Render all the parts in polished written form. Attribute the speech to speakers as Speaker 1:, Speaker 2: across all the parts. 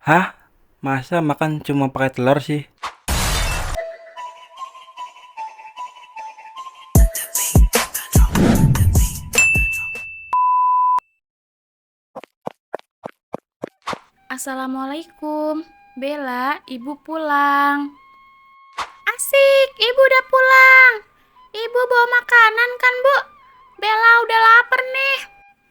Speaker 1: Hah? Masa makan cuma pakai telur sih?
Speaker 2: Assalamualaikum, Bella, ibu pulang. Asik, ibu udah pulang. Ibu bawa makanan kan, Bu? Bella udah lapar nih.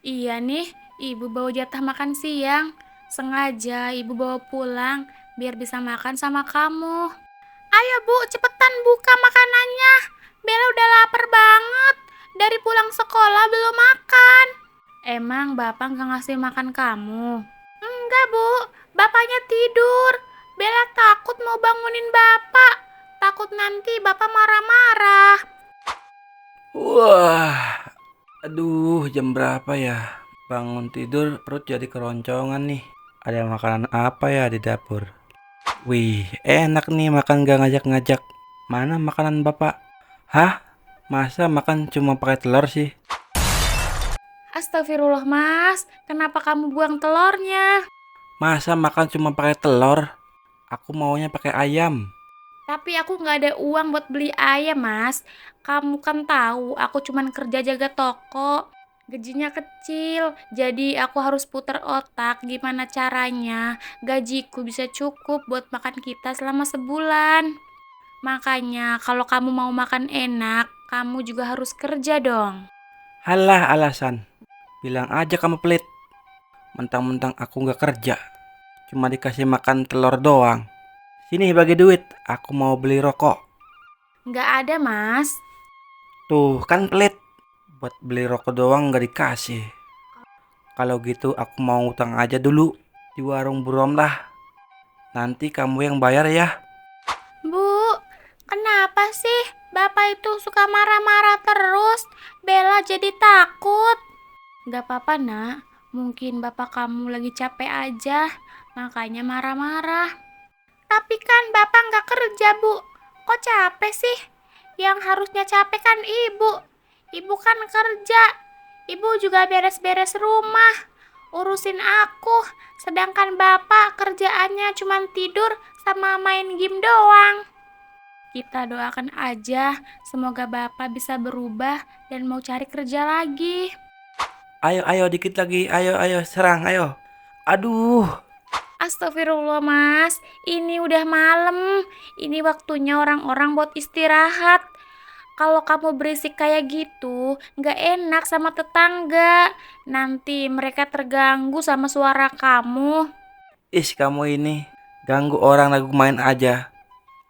Speaker 2: Iya nih, ibu bawa jatah makan siang. Sengaja ibu bawa pulang biar bisa makan sama kamu. Ayo Bu, cepetan buka makanannya. Bella udah lapar banget. Dari pulang sekolah belum makan. Emang bapak gak ngasih makan kamu? Enggak, Bu. Bapaknya tidur. Bella takut mau bangunin bapak. Takut nanti bapak marah-marah.
Speaker 1: Wah, aduh jam berapa ya? Bangun tidur perut jadi keroncongan nih. Ada makanan apa ya di dapur? Wih, enak nih makan gak ngajak-ngajak. Mana makanan bapak? Hah? Masa makan cuma pakai telur sih?
Speaker 2: Astagfirullah, Mas. Kenapa kamu buang telurnya?
Speaker 1: Masa makan cuma pakai telur? Aku maunya pakai ayam.
Speaker 2: Tapi aku nggak ada uang buat beli ayam, Mas. Kamu kan tahu, aku cuman kerja jaga toko. Gajinya kecil, jadi aku harus putar otak gimana caranya gajiku bisa cukup buat makan kita selama sebulan. Makanya kalau kamu mau makan enak, kamu juga harus kerja dong.
Speaker 1: Halah alasan. Bilang aja kamu pelit. Mentang-mentang aku gak kerja. Cuma dikasih makan telur doang. Sini bagi duit, aku mau beli rokok.
Speaker 2: Nggak ada, Mas.
Speaker 1: Tuh kan pelit. Buat beli rokok doang gak dikasih. Kalau gitu aku mau utang aja dulu di warung Burom lah. Nanti kamu yang bayar ya.
Speaker 2: Bu, kenapa sih Bapak itu suka marah-marah terus? Bella jadi takut. Nggak apa-apa, Nak. Mungkin Bapak kamu lagi capek aja, makanya marah-marah. Tapi kan Bapak nggak kerja, Bu. Kok capek sih? Yang harusnya capek kan Ibu. Ibu kan kerja. Ibu juga beres-beres rumah, urusin aku. Sedangkan Bapak kerjaannya cuma tidur sama main game doang. Kita doakan aja semoga Bapak bisa berubah dan mau cari kerja lagi.
Speaker 1: Ayo dikit lagi. Ayo serang ayo. Aduh.
Speaker 2: Astagfirullah, Mas, ini udah malam. Ini waktunya orang-orang buat istirahat. Kalau kamu berisik kayak gitu, nggak enak sama tetangga. Nanti mereka terganggu sama suara kamu.
Speaker 1: Kamu ini ganggu orang lagi main aja.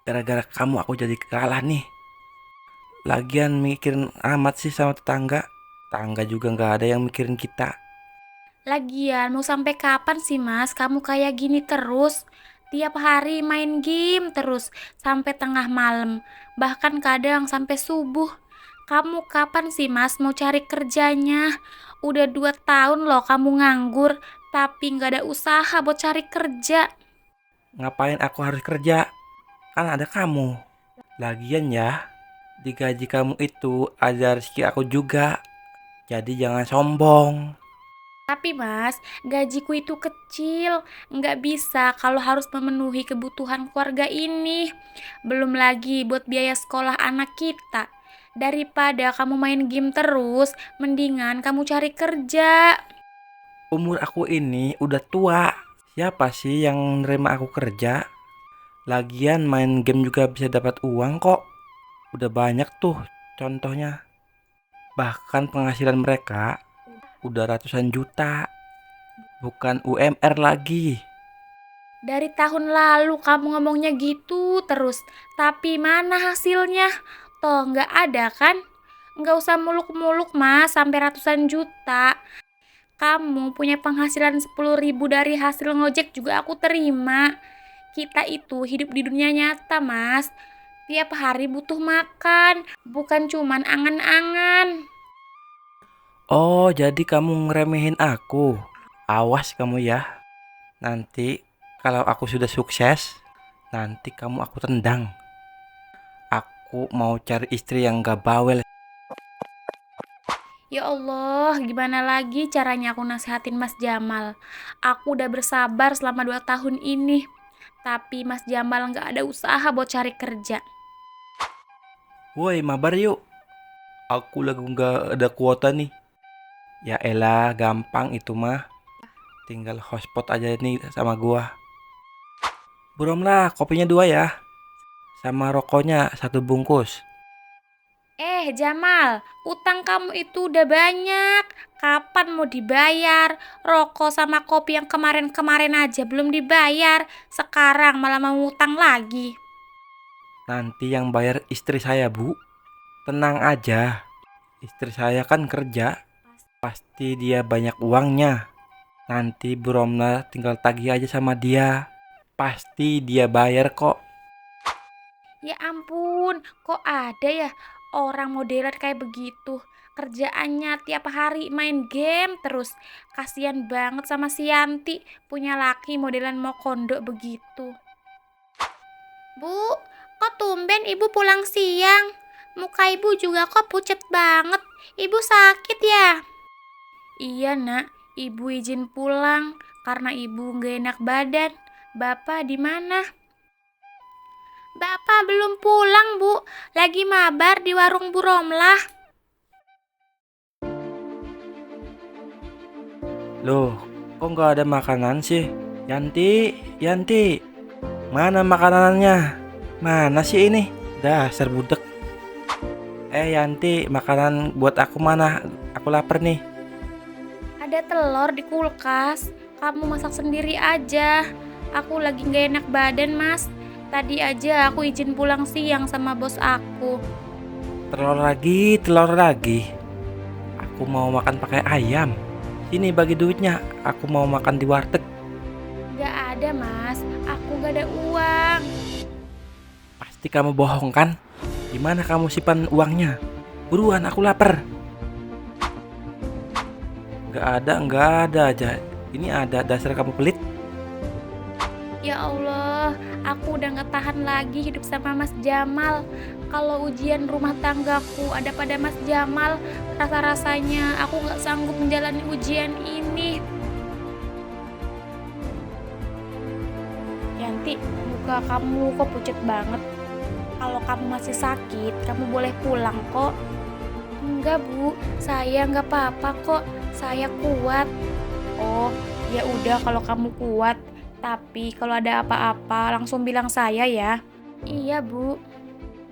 Speaker 1: Gara-gara kamu aku jadi kalah nih. Lagian mikirin amat sih sama tetangga. Tetangga juga gak ada yang mikirin kita.
Speaker 2: Lagian mau sampai kapan sih, Mas, kamu kayak gini terus? Tiap hari main game terus sampai tengah malam, bahkan kadang sampai subuh. Kamu kapan sih, Mas, mau cari kerjanya? Udah 2 tahun loh kamu nganggur, tapi nggak ada usaha buat cari kerja.
Speaker 1: Ngapain aku harus kerja? Kan ada kamu. Lagian ya, di gaji kamu itu ada rezeki aku juga. Jadi jangan sombong.
Speaker 2: Tapi Mas, gajiku itu kecil, nggak bisa kalau harus memenuhi kebutuhan keluarga ini. Belum lagi buat biaya sekolah anak kita. Daripada kamu main game terus, mendingan kamu cari kerja.
Speaker 1: Umur aku ini udah tua. Siapa sih yang nerima aku kerja? Lagian main game juga bisa dapat uang kok. Udah banyak tuh contohnya. Bahkan penghasilan mereka udah ratusan juta. Bukan UMR lagi.
Speaker 2: Dari tahun lalu kamu ngomongnya gitu terus, tapi mana hasilnya? Toh nggak ada kan? Nggak usah muluk-muluk Mas, sampai ratusan juta. Kamu punya penghasilan 10.000 dari hasil ngojek juga aku terima. Kita itu hidup di dunia nyata, Mas. Tiap hari butuh makan, bukan cuman angan-angan.
Speaker 1: Oh, jadi kamu ngeremehin aku. Awas kamu ya. Nanti kalau aku sudah sukses, nanti kamu aku tendang. Aku mau cari istri yang gak bawel.
Speaker 2: Ya Allah, gimana lagi caranya aku nasihatin Mas Jamal? Aku udah bersabar selama 2 tahun ini. Tapi Mas Jamal nggak ada usaha buat cari kerja.
Speaker 1: Woi, mabar yuk. Aku lagi nggak ada kuota nih. Ya elah, gampang itu mah. Tinggal hotspot aja nih sama gua. Burom lah, kopinya 2 ya. Sama rokoknya 1 bungkus.
Speaker 2: Jamal, utang kamu itu udah banyak. Kapan mau dibayar? Rokok sama kopi yang kemarin-kemarin aja belum dibayar. Sekarang malah mau utang lagi.
Speaker 1: Nanti yang bayar istri saya, Bu. Tenang aja. Istri saya kan kerja. Pasti dia banyak uangnya. Nanti Bu Romla tinggal tagih aja sama dia. Pasti dia bayar kok.
Speaker 2: Ya ampun, kok ada ya orang modelan kayak begitu? Kerjaannya tiap hari main game terus. Kasian banget sama si Yanti, punya laki modelan mau kondok begitu. Bu, kok tumben ibu pulang siang? Muka ibu juga kok pucet banget. Ibu sakit ya? Iya nak, ibu izin pulang karena ibu gak enak badan. Bapak di mana? Bapak belum pulang, Bu. Lagi mabar di warung Bu Romlah.
Speaker 1: Loh, kok nggak ada makanan sih? Yanti, Yanti, mana makanannya? Mana sih ini? Dasar budek. Yanti, makanan buat aku mana? Aku lapar nih.
Speaker 2: Ada telur di kulkas. Kamu masak sendiri aja. Aku lagi gak enak badan, Mas. Tadi aja aku izin pulang siang sama bos aku.
Speaker 1: Telur lagi, telur lagi. Aku mau makan pakai ayam. Sini bagi duitnya. Aku mau makan di warteg.
Speaker 2: Gak ada, Mas. Aku gak ada uang.
Speaker 1: Pasti kamu bohong kan? Gimana kamu simpan uangnya? Buruan, aku lapar. Nggak ada aja. Ini ada, dasar kamu pelit.
Speaker 2: Ya Allah, aku udah gak tahan lagi hidup sama Mas Jamal. Kalau ujian rumah tanggaku ada pada Mas Jamal, rasa-rasanya aku gak sanggup menjalani ujian ini. Yanti, muka kamu kok pucet banget. Kalau kamu masih sakit, kamu boleh pulang kok. Enggak, Bu. Saya enggak apa-apa kok. Saya kuat. Oh, ya udah kalau kamu kuat. Tapi kalau ada apa-apa langsung bilang saya ya. Iya, Bu.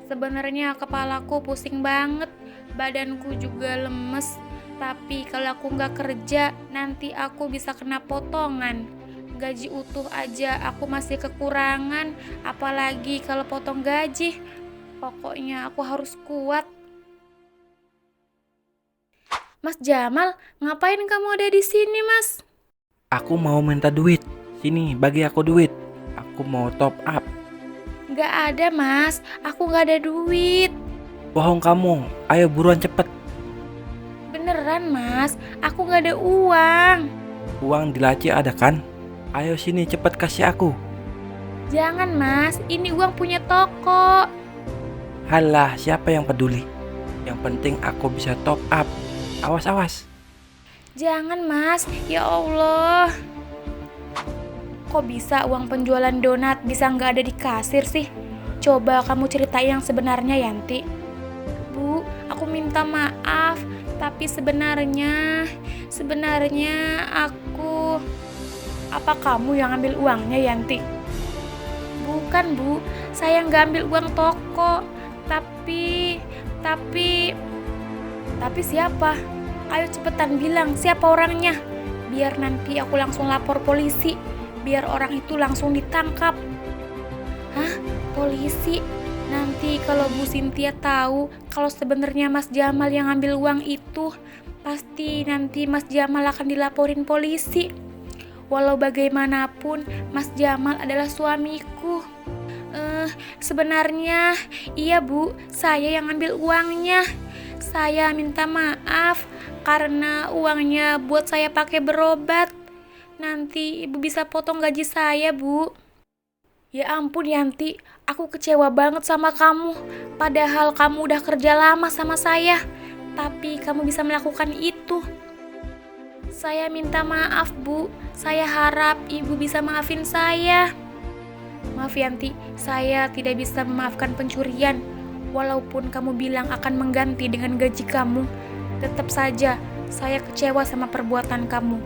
Speaker 2: Sebenarnya kepalaku pusing banget. Badanku juga lemes. Tapi kalau aku enggak kerja, nanti aku bisa kena potongan. Gaji utuh aja aku masih kekurangan, apalagi kalau potong gaji. Pokoknya aku harus kuat. Mas Jamal, ngapain kamu ada di sini, Mas?
Speaker 1: Aku mau minta duit. Sini, bagi aku duit. Aku mau top up.
Speaker 2: Gak ada, Mas. Aku gak ada duit.
Speaker 1: Bohong kamu. Ayo buruan cepet.
Speaker 2: Beneran, Mas. Aku gak ada uang.
Speaker 1: Uang di laci ada kan? Ayo sini cepet kasih aku.
Speaker 2: Jangan, Mas. Ini uang punya toko.
Speaker 1: Halah, siapa yang peduli? Yang penting aku bisa top up. Awas, awas.
Speaker 2: Jangan, Mas. Ya Allah. Kok bisa uang penjualan donat bisa nggak ada di kasir sih? Coba kamu ceritain yang sebenarnya, Yanti. Bu, aku minta maaf. Tapi sebenarnya aku... Apa kamu yang ambil uangnya, Yanti? Bukan, Bu. Saya nggak ambil uang toko. Tapi siapa? Ayo cepetan bilang siapa orangnya. Biar nanti aku langsung lapor polisi. Biar orang itu langsung ditangkap. Hah? Polisi? Nanti kalau Bu Cynthia tahu kalau sebenarnya Mas Jamal yang ambil uang itu, pasti nanti Mas Jamal akan dilaporin polisi. Walau bagaimanapun, Mas Jamal adalah suamiku. Sebenarnya, iya Bu, saya yang ambil uangnya. Saya minta maaf karena uangnya buat saya pakai berobat. Nanti Ibu bisa potong gaji saya, Bu. Ya ampun Yanti, aku kecewa banget sama kamu. Padahal kamu udah kerja lama sama saya. tapi kamu bisa melakukan itu. Saya minta maaf, Bu. Saya harap Ibu bisa maafin saya. Maaf Yanti, saya tidak bisa memaafkan pencurian. Walaupun kamu bilang akan mengganti dengan gaji kamu, tetap saja saya kecewa sama perbuatan kamu.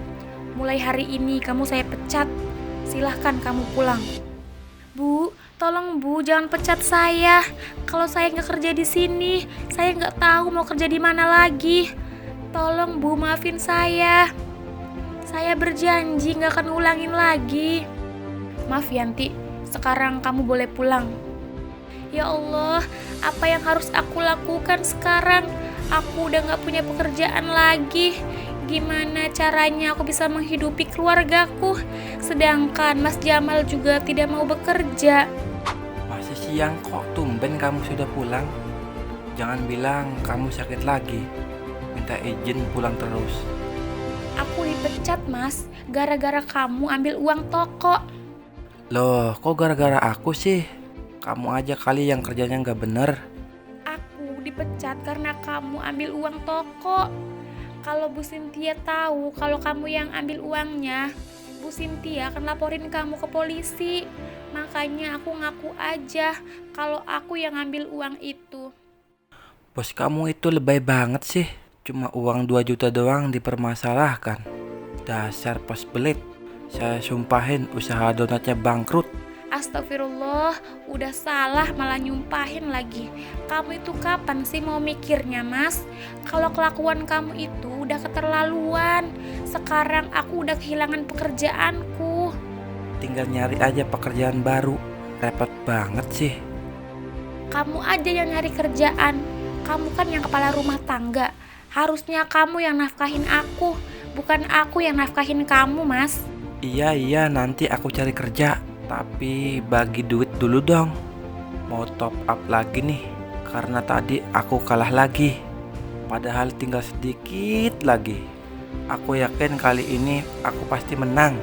Speaker 2: Mulai hari ini kamu saya pecat. Silahkan kamu pulang. Bu, tolong Bu, jangan pecat saya. Kalau saya nggak kerja di sini, saya nggak tahu mau kerja di mana lagi. Tolong Bu, maafin saya. Saya berjanji nggak akan ulangin lagi. Maaf Yanti, sekarang kamu boleh pulang. Ya Allah, apa yang harus aku lakukan sekarang? Aku udah nggak punya pekerjaan lagi. Gimana caranya aku bisa menghidupi keluargaku? Sedangkan Mas Jamal juga tidak mau bekerja.
Speaker 1: Masih siang kok, tumben kamu sudah pulang. Jangan bilang kamu sakit lagi. Minta izin pulang terus.
Speaker 2: Aku dipecat Mas, gara-gara kamu ambil uang toko.
Speaker 1: Loh, kok gara-gara aku sih? Kamu aja kali yang kerjanya nggak bener.
Speaker 2: Aku dipecat karena kamu ambil uang toko. Kalau Bu Cynthia tahu kalau kamu yang ambil uangnya, Bu Cynthia akan laporin kamu ke polisi. Makanya aku ngaku aja kalau aku yang ambil uang itu.
Speaker 1: Bos kamu itu lebay banget sih. Cuma uang 2 juta doang dipermasalahkan. Dasar pos belit. Saya sumpahin usaha donatnya bangkrut.
Speaker 2: Astagfirullah, udah salah malah nyumpahin lagi. Kamu itu kapan sih mau mikirnya Mas? Kalau kelakuan kamu itu udah keterlaluan. Sekarang aku udah kehilangan pekerjaanku.
Speaker 1: Tinggal nyari aja pekerjaan baru. Repot banget sih.
Speaker 2: Kamu aja yang nyari kerjaan. Kamu kan yang kepala rumah tangga. Harusnya kamu yang nafkahin aku, bukan aku yang nafkahin kamu Mas.
Speaker 1: Iya, nanti aku cari kerja. Tapi bagi duit dulu dong. Mau top up lagi nih. Karena tadi aku kalah lagi. Padahal tinggal sedikit lagi. Aku yakin kali ini aku pasti menang.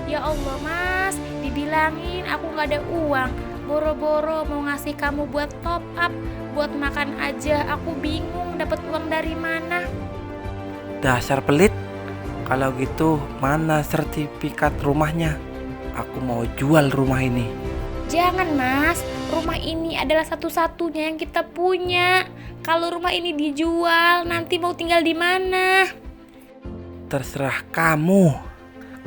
Speaker 2: Ya Allah Mas, dibilangin aku gak ada uang. Boro-boro mau ngasih kamu buat top up, buat makan aja. Aku bingung dapat uang dari mana.
Speaker 1: Dasar pelit. Kalau gitu mana sertifikat rumahnya? Aku mau jual rumah ini.
Speaker 2: Jangan Mas, rumah ini adalah satu-satunya yang kita punya. Kalau rumah ini dijual, nanti mau tinggal di mana?
Speaker 1: Terserah kamu.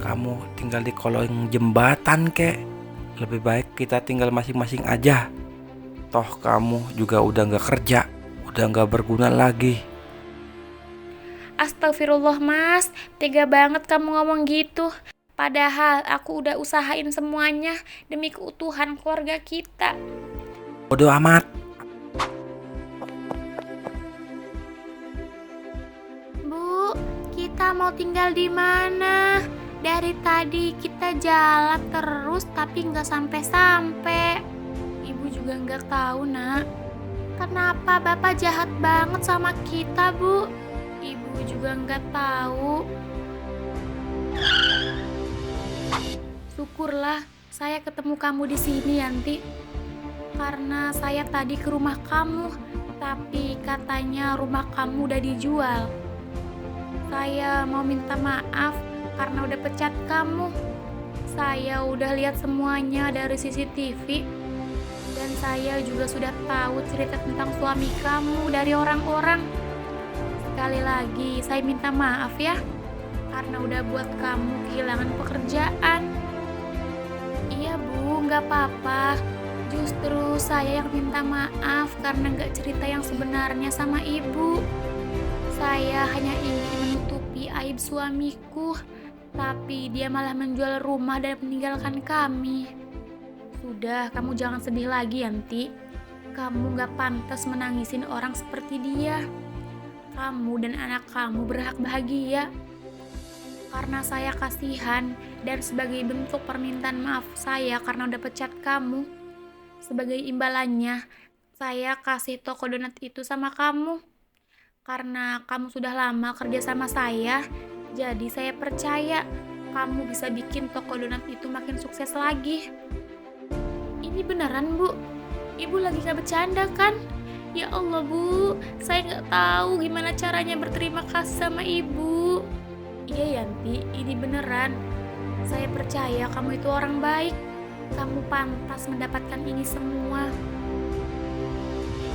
Speaker 1: Kamu tinggal di kolong jembatan kek. Lebih baik kita tinggal masing-masing aja. Toh kamu juga udah gak kerja. Udah gak berguna lagi.
Speaker 2: Astagfirullah Mas, tega banget kamu ngomong gitu. Padahal aku udah usahain semuanya demi keutuhan keluarga kita.
Speaker 1: Bodoh amat.
Speaker 2: Bu, kita mau tinggal di mana? Dari tadi kita jalan terus tapi nggak sampai-sampai. Ibu juga nggak tahu nak. Kenapa Bapak jahat banget sama kita, Bu? Ibu juga nggak tahu. Syukurlah saya ketemu kamu di sini, Yanti. Karena saya tadi ke rumah kamu, tapi katanya rumah kamu udah dijual. Saya mau minta maaf karena udah pecat kamu. Saya udah lihat semuanya dari CCTV. Dan saya juga sudah tahu cerita tentang suami kamu dari orang-orang. Sekali lagi saya minta maaf ya, karena udah buat kamu kehilangan pekerjaan. Iya Bu, gak apa-apa. Justru saya yang minta maaf karena gak cerita yang sebenarnya sama ibu. Saya hanya ingin menutupi aib suamiku, tapi dia malah menjual rumah dan meninggalkan kami. Sudah, kamu jangan sedih lagi Yanti. Kamu gak pantas menangisin orang seperti dia. Kamu dan anak kamu berhak bahagia. Karena saya kasihan dan sebagai bentuk permintaan maaf saya karena udah pecat kamu, sebagai imbalannya saya kasih toko donat itu sama kamu. Karena kamu sudah lama kerja sama saya, jadi saya percaya kamu bisa bikin toko donat itu makin sukses lagi. Ini beneran Bu? Ibu lagi gak bercanda kan? Ya Allah Bu, saya nggak tahu gimana caranya berterima kasih sama Ibu. Iya Yanti, ini beneran. Saya percaya kamu itu orang baik. Kamu pantas mendapatkan ini semua.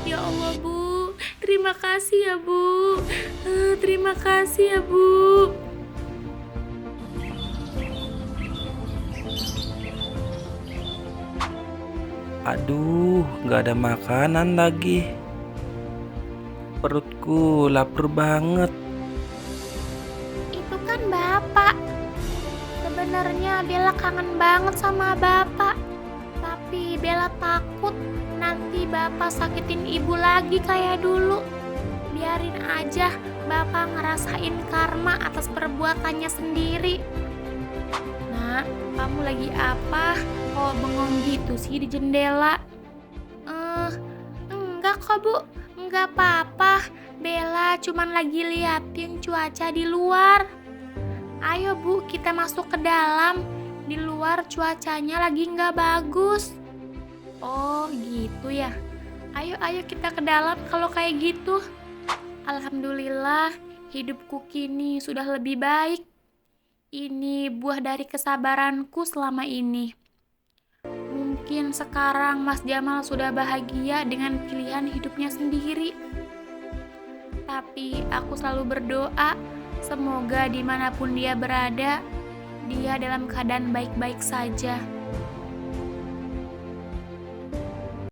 Speaker 2: Ya Allah Bu, terima kasih ya Bu. Terima kasih ya Bu.
Speaker 1: Aduh, nggak ada makanan lagi. Perutku lapar banget.
Speaker 2: Itu kan Bapak. Sebenarnya Bella kangen banget sama Bapak. Tapi Bella takut nanti Bapak sakitin Ibu lagi kayak dulu. Biarin aja Bapak ngerasain karma atas perbuatannya sendiri. Nak, kamu lagi apa? Kok bengong gitu sih di jendela? Enggak kok Bu, enggak apa-apa. Bella cuman lagi liatin cuaca di luar. Ayo Bu, kita masuk ke dalam. Di luar cuacanya lagi nggak bagus. Oh gitu ya. Ayo kita ke dalam kalau kayak gitu. Alhamdulillah, hidupku kini sudah lebih baik. Ini buah dari kesabaranku selama ini. Mungkin sekarang Mas Jamal sudah bahagia dengan pilihan hidupnya sendiri. Tapi aku selalu berdoa, semoga dimanapun dia berada, dia dalam keadaan baik-baik saja.